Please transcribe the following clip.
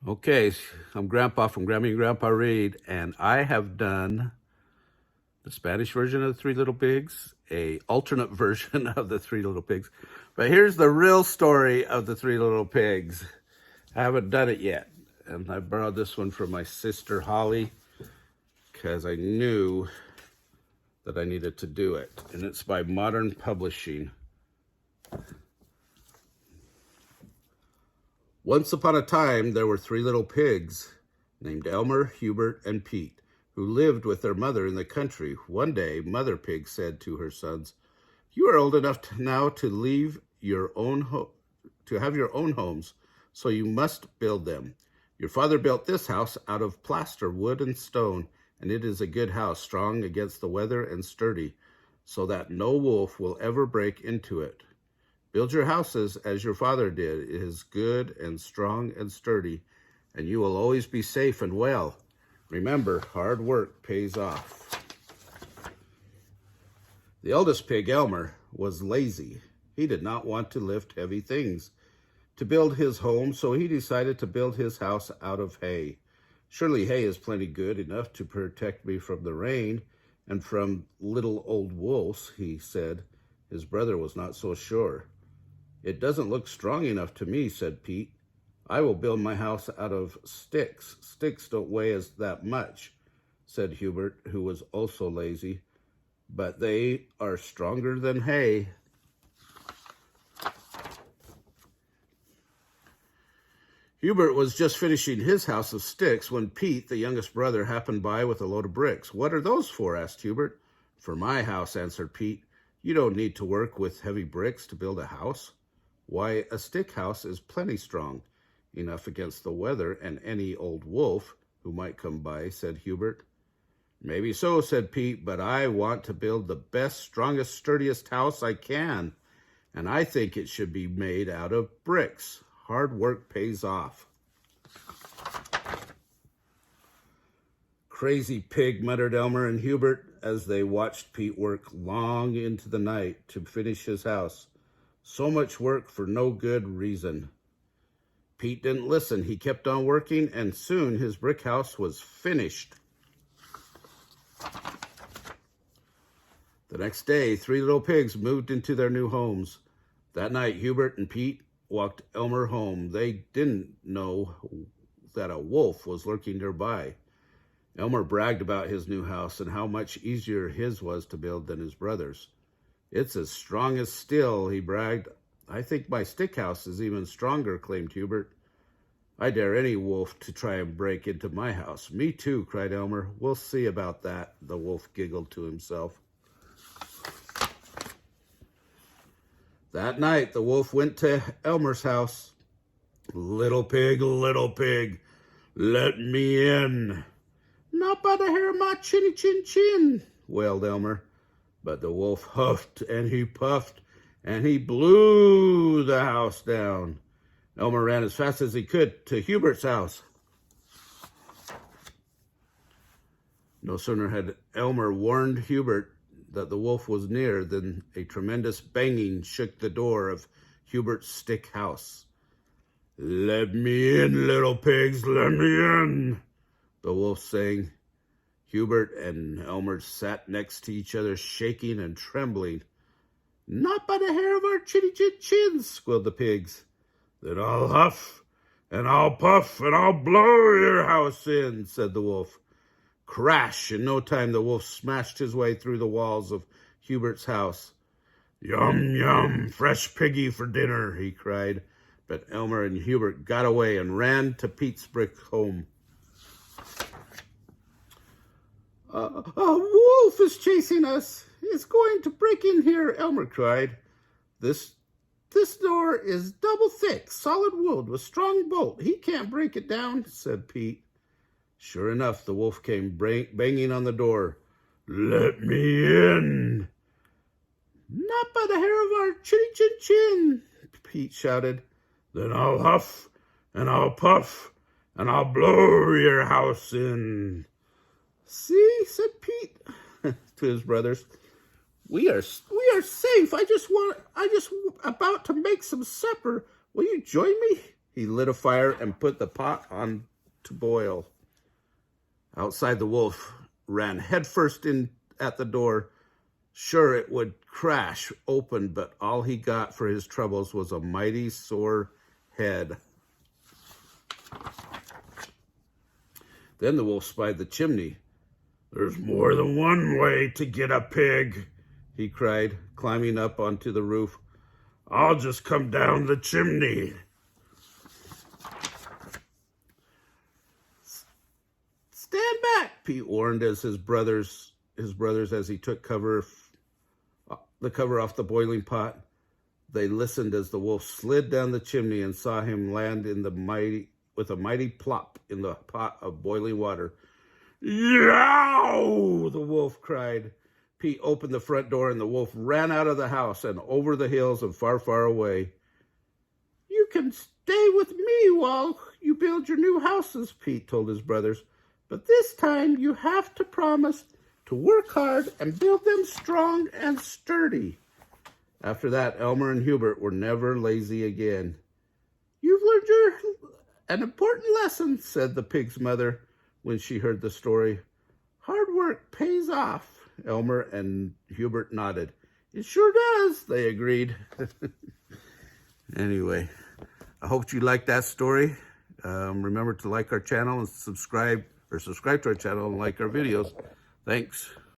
Okay, I'm Grandpa from Grammy and Grandpa Read, and I have done the Spanish version of the Three Little Pigs, a alternate version of the Three Little Pigs. But here's the real story of the Three Little Pigs. I haven't done it yet, and I borrowed this one from my sister Holly because I knew that I needed to do it, and it's by Modern Publishing. Once upon a time, there were three little pigs named Elmer, Hubert, and Pete, who lived with their mother in the country. One day, Mother Pig said to her sons, "You are old enough now to leave your own to have your own homes, so you must build them. Your father built this house out of plaster, wood, and stone, and it is a good house, strong against the weather and sturdy, so that no wolf will ever break into it. Build your houses as your father did. It is good and strong and sturdy, and you will always be safe and well. Remember, hard work pays off." The eldest pig, Elmer, was lazy. He did not want to lift heavy things to build his home, so he decided to build his house out of hay. "Surely hay is plenty good enough to protect me from the rain and from little old wolves," he said. His brother was not so sure. "It doesn't look strong enough to me," said Pete. "I will build my house out of sticks. Sticks don't weigh as that much," said Hubert, who was also lazy. "But they are stronger than hay." Hubert was just finishing his house of sticks when Pete, the youngest brother, happened by with a load of bricks. "What are those for?" asked Hubert. "For my house," answered Pete. "You don't need to work with heavy bricks to build a house." "Why, a stick house is plenty strong enough against the weather and any old wolf who might come by," said Hubert. "Maybe so," said Pete, "but I want to build the best, strongest, sturdiest house I can, and I think it should be made out of bricks. Hard work pays off." "Crazy pig," muttered Elmer and Hubert as they watched Pete work long into the night to finish his house. So much work for no good reason. Pete didn't listen. He kept on working, and soon his brick house was finished. The next day, three little pigs moved into their new homes. That night, Hubert and Pete walked Elmer home. They didn't know that a wolf was lurking nearby. Elmer bragged about his new house and how much easier his was to build than his brother's. "It's as strong as steel," he bragged. "I think my stick house is even stronger," claimed Hubert. "I dare any wolf to try and break into my house." "Me too," cried Elmer. "We'll see about that," the wolf giggled to himself. That night, the wolf went to Elmer's house. Little pig, let me in." "Not by the hair of my chinny chin chin," wailed Elmer. But the wolf huffed and he puffed and he blew the house down. Elmer ran as fast as he could to Hubert's house. No sooner had Elmer warned Hubert that the wolf was near than a tremendous banging shook the door of Hubert's stick house. "Let me in, little pigs, let me in," the wolf sang. Hubert and Elmer sat next to each other, shaking and trembling. "Not by the hair of our chinny chin chins," squealed the pigs. "Then I'll huff, and I'll puff, and I'll blow your house in," said the wolf. Crash! In no time, the wolf smashed his way through the walls of Hubert's house. "Yum, yum, fresh piggy for dinner," he cried. But Elmer and Hubert got away and ran to Pete's brick home. "A wolf is chasing us. He's going to break in here," Elmer cried. This door is double thick, solid wood with strong bolt. He can't break it down," said Pete. Sure enough, the wolf came banging on the door. "Let me in." "Not by the hair of our chinny chin chin," Pete shouted. "Then I'll huff, and I'll puff, and I'll blow your house in." "See," said Pete to his brothers, we are safe. I just about to make some supper. Will you join me?" He lit a fire and put the pot on to boil. Outside, the wolf ran headfirst in at the door. Sure, it would crash open, but all he got for his troubles was a mighty sore head. Then the wolf spied the chimney. "There's more than one way to get a pig," he cried, climbing up onto the roof. "I'll just come down the chimney." "Stand back," Pete warned as his brothers as he took the cover off the boiling pot. They listened as the wolf slid down the chimney and saw him land with a mighty plop in the pot of boiling water. "Yow!" the wolf cried. Pete opened the front door and the wolf ran out of the house and over the hills and far, far away. "You can stay with me while you build your new houses," Pete told his brothers. "But this time you have to promise to work hard and build them strong and sturdy." After that, Elmer and Hubert were never lazy again. "You've learned an important lesson," said the pig's mother when she heard the story. "Hard work pays off." Elmer and Hubert nodded. "It sure does," they agreed. Anyway, I hope you liked that story. Remember to like our channel and subscribe to our channel and like our videos. Thanks.